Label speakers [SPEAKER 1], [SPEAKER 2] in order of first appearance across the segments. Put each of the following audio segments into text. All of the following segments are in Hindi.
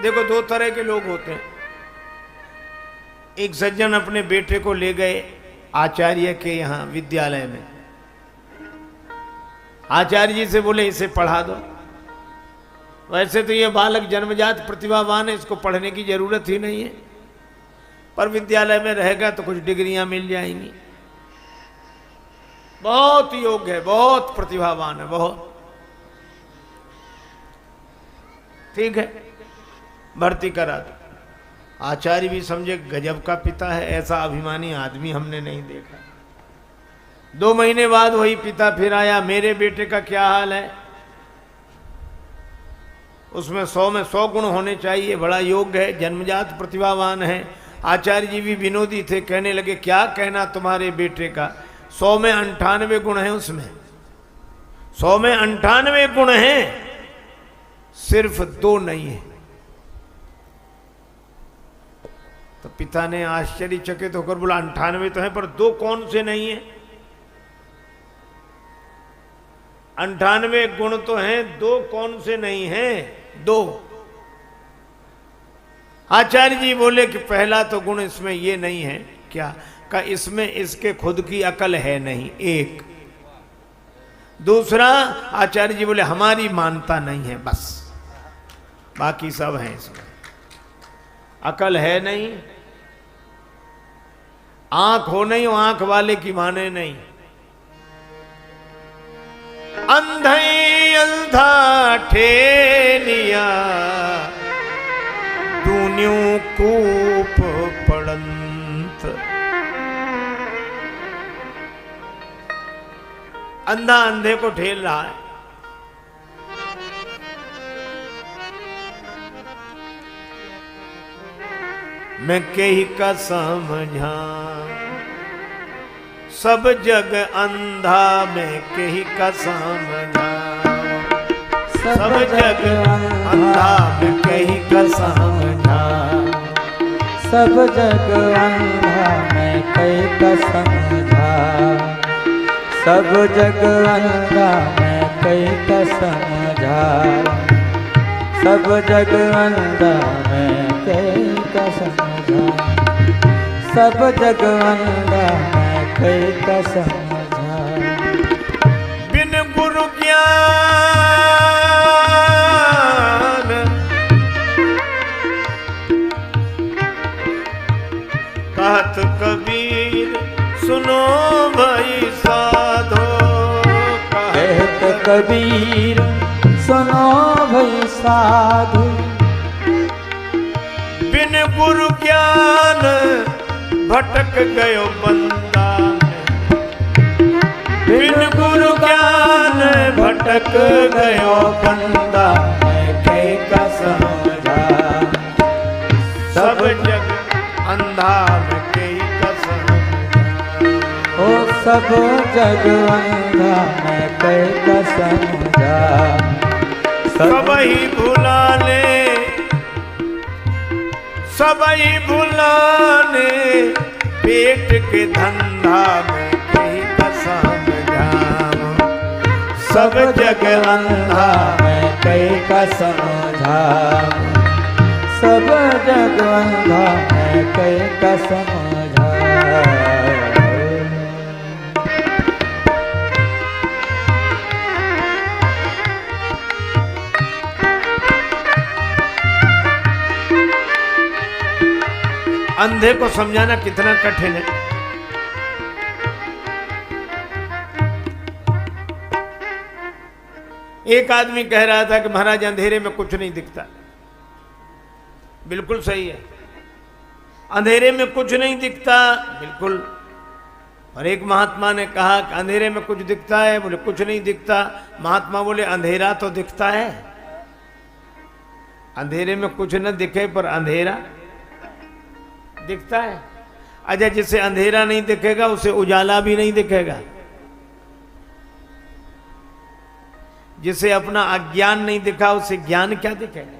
[SPEAKER 1] देखो दो तरह के लोग होते हैं। एक सज्जन अपने बेटे को ले गए आचार्य के यहाँ विद्यालय में। आचार्य जी से बोले इसे पढ़ा दो। वैसे तो ये बालक जन्मजात प्रतिभावान है, इसको पढ़ने की जरूरत ही नहीं है, पर विद्यालय में रहेगा तो कुछ डिग्रियां मिल जाएंगी। बहुत योग्य है, बहुत प्रतिभावान है, बहुत ठीक है, भर्ती करा दो। आचार्य भी समझे गजब का पिता है, ऐसा अभिमानी आदमी हमने नहीं देखा। 2 महीने बाद वही पिता फिर आया, मेरे बेटे का क्या हाल है? उसमें 100 में 100 गुण होने चाहिए, बड़ा योग्य है, जन्मजात प्रतिभावान है। आचार्य जी भी विनोदी थे, कहने लगे क्या कहना तुम्हारे बेटे का, 100 में 98 गुण हैं, उसमें 100 में 98 गुण हैं, सिर्फ 2 नहीं है। तो पिता ने आश्चर्यचकित होकर बोला 98 तो है, पर 2 कौन से नहीं है? 98 गुण तो हैं, 2 कौन से नहीं हैं? 2। आचार्य जी बोले कि पहला तो गुण इसमें ये नहीं है, क्या? का इसमें इसके खुद की अकल है नहीं, 1। दूसरा, आचार्य जी बोले हमारी मानता नहीं है, बस बाकी सब है इसमें। अकल है नहीं, आंख हो नहीं, आंख वाले की माने नहीं। अंधई अंधा ठेलिया दून्यू कूप पड़ंत। अंधा अंधे को ठेल रहा है। मैं कही का समझा सब जग अंधा, मैं कही का समझा सब जग अंधा, मैं कही का समझा
[SPEAKER 2] सब जग अंधा, मैं कही का समझा सब जग अंधा, मैं कही का समझा सब जग अंधा, मैं कही का समझा सब जग अंधा, मैं कही का समझा।
[SPEAKER 1] बिन गुरु ज्ञान कहत कबीर सुनो भाई साधो।
[SPEAKER 2] कहत कबीर सुनो भाई साधु।
[SPEAKER 1] बिन गुरु ज्ञान भटक गयो बंदा, बिन गुरु ज्ञान भटक गयो बंदा, मैं कही का समझा सब जग अंधा, मैं कही का समझा।
[SPEAKER 2] ओ सब जग अंधा, मैं कही का समझा
[SPEAKER 1] सबही भुलाने सबही भुलाने, पेट के धंधा में कही का समझा। सब जग अंधा,
[SPEAKER 2] मैं कही का समझा सब जग अंधा, मैं कही का समझा।
[SPEAKER 1] अंधे को समझाना कितना कठिन है। एक आदमी कह रहा था कि महाराज अंधेरे में कुछ नहीं दिखता। बिल्कुल सही है, अंधेरे में कुछ नहीं दिखता, बिल्कुल। और एक महात्मा ने कहा कि अंधेरे में कुछ दिखता है, बोले कुछ नहीं दिखता। महात्मा बोले अंधेरा तो दिखता है, अंधेरे में कुछ न दिखे पर अंधेरा दिखता है। अच्छा, जिसे अंधेरा नहीं दिखेगा उसे उजाला भी नहीं दिखेगा, जिसे अपना अज्ञान नहीं दिखा उसे ज्ञान क्या दिखेगा?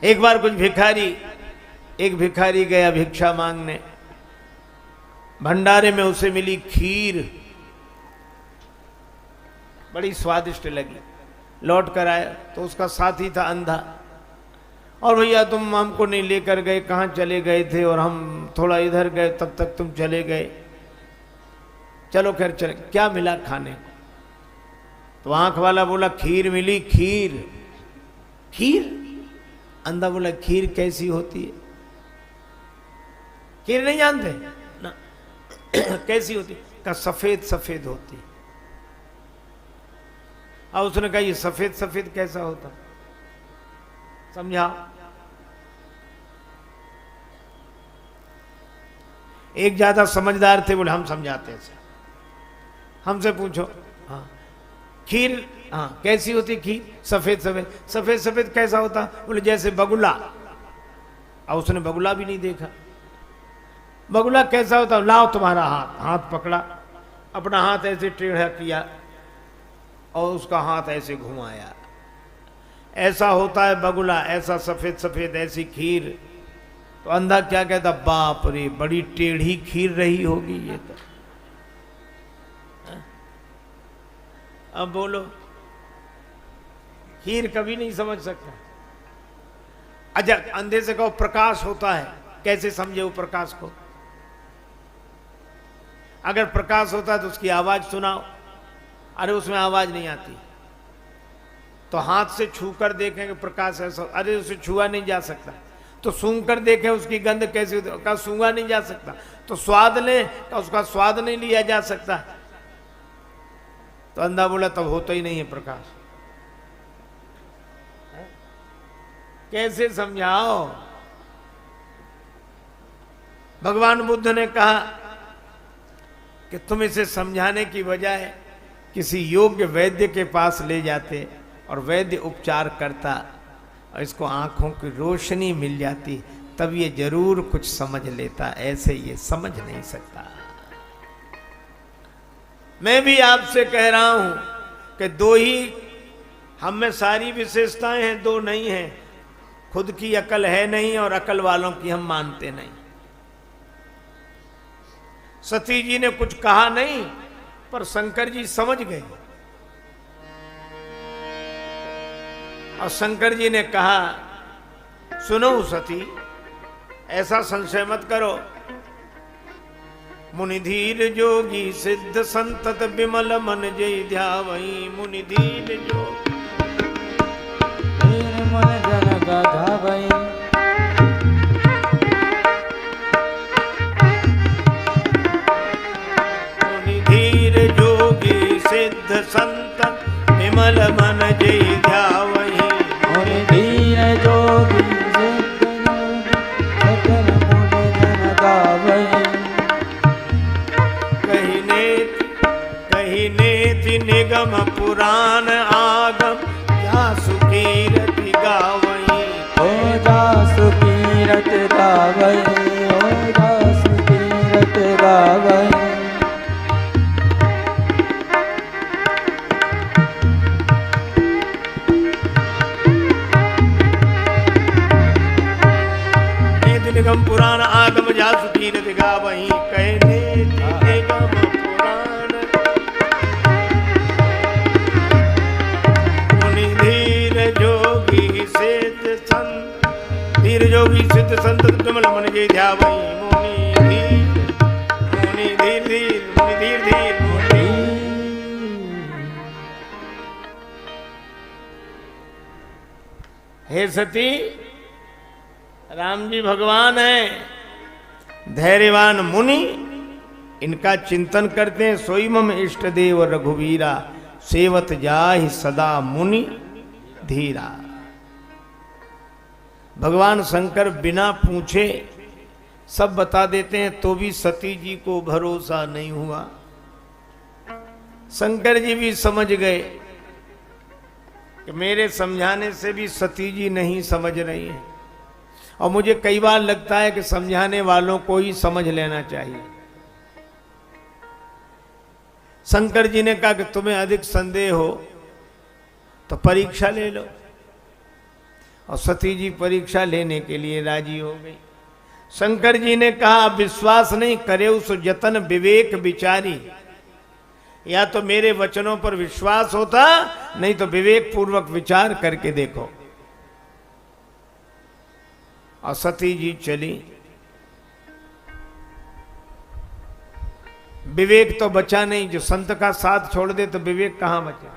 [SPEAKER 1] एक बार एक भिखारी गया भिक्षा मांगने। भंडारे में उसे मिली खीर, बड़ी स्वादिष्ट लगी। लौट कर आया तो उसका साथी था अंधा, और भैया तुम हमको नहीं लेकर गए, कहाँ चले गए थे, और हम थोड़ा इधर गए तब तक तुम चले गए, चलो खैर चले। क्या मिला खाने को? तो आंख वाला बोला खीर मिली। खीर? खीर? अंधा बोला खीर कैसी होती है? खीर नहीं जानते ना? कैसी होती? का सफेद सफेद होती। अब उसने कहा ये सफेद सफेद कैसा होता, समझाओ। एक ज्यादा समझदार थे, बोले हम समझाते हैं, हमसे पूछो। हाँ खीर, हाँ कैसी होती खीर? सफेद सफेद। सफेद सफेद कैसा होता? बोले जैसे बगुला। और उसने बगुला भी नहीं देखा। बगुला कैसा होता? लाओ तुम्हारा हाथ। हाथ पकड़ा, अपना हाथ ऐसे टेढ़ा किया और उसका हाथ ऐसे घुमाया। ऐसा होता है बगुला, ऐसा सफेद सफेद, ऐसी खीर। तो अंधा क्या कहता? बाप रे, बड़ी टेढ़ी खीर रही होगी ये तो। अब बोलो, खीर कभी नहीं समझ सकता। अच्छा अंधे से कहो प्रकाश होता है, कैसे समझे वो प्रकाश को? अगर प्रकाश होता है तो उसकी आवाज सुनाओ। अरे उसमें आवाज नहीं आती। तो हाथ से छू कर देखेंगे प्रकाश ऐसा, अरे उसे छुआ नहीं जा सकता। तो सूंघ कर देखें उसकी गंध कैसी होती, का सूंघा नहीं जा सकता। तो स्वाद लें, तो उसका स्वाद नहीं लिया जा सकता। तो अंधा बोला तब होता ही नहीं है प्रकाश। कैसे समझाओ? भगवान बुद्ध ने कहा कि तुम इसे समझाने की बजाय किसी योग्य वैद्य के पास ले जाते और वैद्य उपचार करता और इसको आंखों की रोशनी मिल जाती, तब ये जरूर कुछ समझ लेता। ऐसे ये समझ नहीं सकता। मैं भी आपसे कह रहा हूं कि दो ही हम में सारी विशेषताएं हैं, दो नहीं हैं। खुद की अकल है नहीं और अकल वालों की हम मानते नहीं। सती जी ने कुछ कहा नहीं, पर शंकर जी समझ गए। और शंकर जी ने कहा सुनो सती, ऐसा संशय मत करो। मुनि धीर जोगी सिद्ध संतत विमल मन जय ध्यावई। मुनि धीर जोगी
[SPEAKER 2] मन जन गाधावई।
[SPEAKER 1] मुनि धीर जोगी सिद्ध संतत विमल मन जय ध्यावई।
[SPEAKER 2] मुनि धीर जोगी सिद्ध सकल मुनि जन गावई।
[SPEAKER 1] कही नेति निगम पुराण आगम जासु कीरति गावई।
[SPEAKER 2] ओ जासु कीरत गावई। ओ जासु कीरत गावई। नेति निगम पुराण आगम जासु कीरति गावई। कहे नेति निगम पुराण मुनि धीर जोगी सिद्ध संत। धीर जोगी सिद्ध संत विमल मन जय ध्यावई। मुनि धीर धीर मुनि धीर धीर मुनि। हे सती, राम जी भगवान हैं, धैर्यवान मुनि इनका चिंतन करते हैं। सोई मम इष्ट देव रघुवीरा, सेवत जाहि सदा मुनि धीरा। भगवान शंकर बिना पूछे सब बता देते हैं, तो भी सती जी को भरोसा नहीं हुआ। शंकर जी भी समझ गए कि मेरे समझाने से भी सती जी नहीं समझ रही है, और मुझे कई बार लगता है कि समझाने वालों को ही समझ लेना चाहिए। शंकर जी ने कहा कि तुम्हें अधिक संदेह हो तो परीक्षा ले लो, और सती जी परीक्षा लेने के लिए राजी हो गई। शंकर जी ने कहा विश्वास नहीं करे उस जतन विवेक विचारी,
[SPEAKER 1] या तो मेरे वचनों पर विश्वास होता, नहीं तो विवेक पूर्वक विचार करके देखो। और सती जी चली। विवेक तो बचा नहीं, जो संत का साथ छोड़ दे तो विवेक कहां बचे।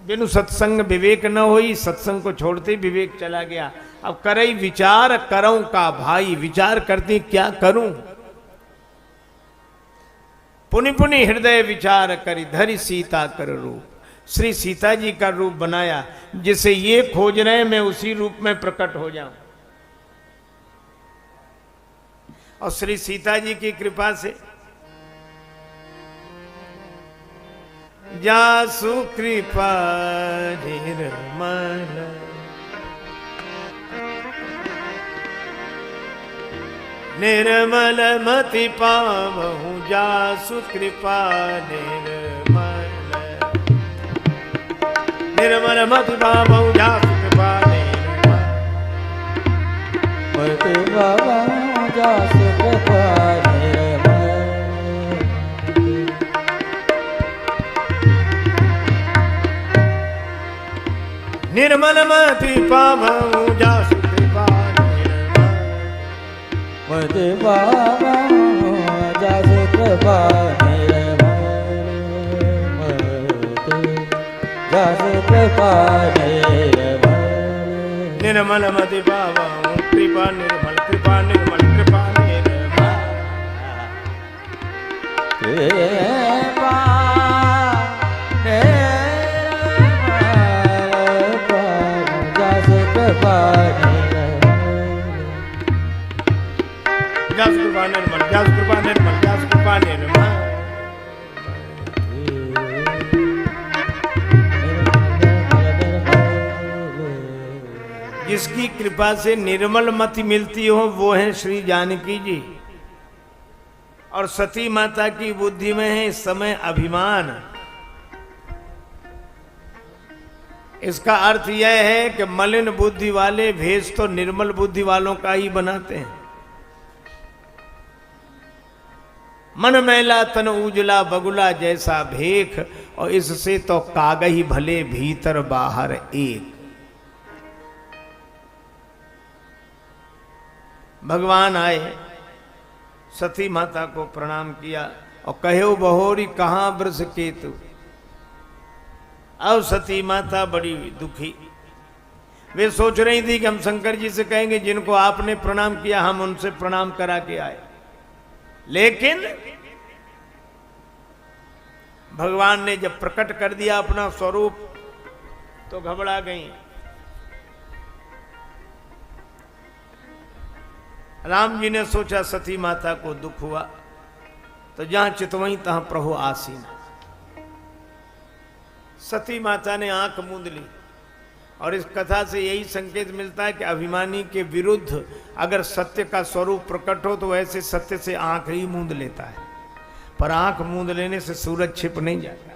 [SPEAKER 1] बिनु सत्संग विवेक न होई, सत्संग को छोड़ते ही विवेक चला गया। अब करई विचार करऊं का भाई, विचार करती क्या करूं। पुनि पुनि हृदय विचार करी, धरि सीता कर रूप। श्री सीता जी का रूप बनाया, जिसे ये खोज रहे मैं उसी रूप में प्रकट हो जाऊं। और श्री सीता जी की कृपा से जासु कृपा निर्मल, निर्मल मति पावहु जासु कृपा निर्मल, निर्मल मति पावहु जासु कृपा निर्मल,
[SPEAKER 3] मति पावहु जासु कृपा निर्मल,
[SPEAKER 1] निर्मल मति पावहु जासु कृपा निर्मल,
[SPEAKER 3] मति पावहु जासु कृपा निर्मल, मति जासु कृपा निर्मल,
[SPEAKER 1] निर्मल मति पावहु कृपा निर्मल, कृपा निर्मल, कृपा निर्मल,
[SPEAKER 3] कृपा
[SPEAKER 1] जास कृपा निर्मल, जास कृपा निर्मल, जास कृपा निर्मल। जिसकी कृपा से निर्मल मति मिलती हो वो है श्री जानकी जी। और सती माता की बुद्धि में है इस समय अभिमान। इसका अर्थ यह है कि मलिन बुद्धि वाले भेष तो निर्मल बुद्धि वालों का ही बनाते हैं। मन मैला तन उजला बगुला जैसा भेख, और इससे तो कागही भले भीतर बाहर एक। भगवान आए, सती माता को प्रणाम किया और कहो बहोरी कहाँ वृष केतु। अब सती माता बड़ी दुखी, वे सोच रही थी कि हम शंकर जी से कहेंगे जिनको आपने प्रणाम किया हम उनसे प्रणाम करा के आए, लेकिन भगवान ने जब प्रकट कर दिया अपना स्वरूप तो घबरा गई। राम जी ने सोचा सती माता को दुख हुआ तो जहां चितवई तहां प्रभु आसीन। सती माता ने आंख मूंद ली। और इस कथा से यही संकेत मिलता है कि अभिमानी के विरुद्ध अगर सत्य का स्वरूप प्रकट हो तो वैसे सत्य से आंख ही मूंद लेता है, पर आंख मूंद लेने से सूरज छिप नहीं जाता।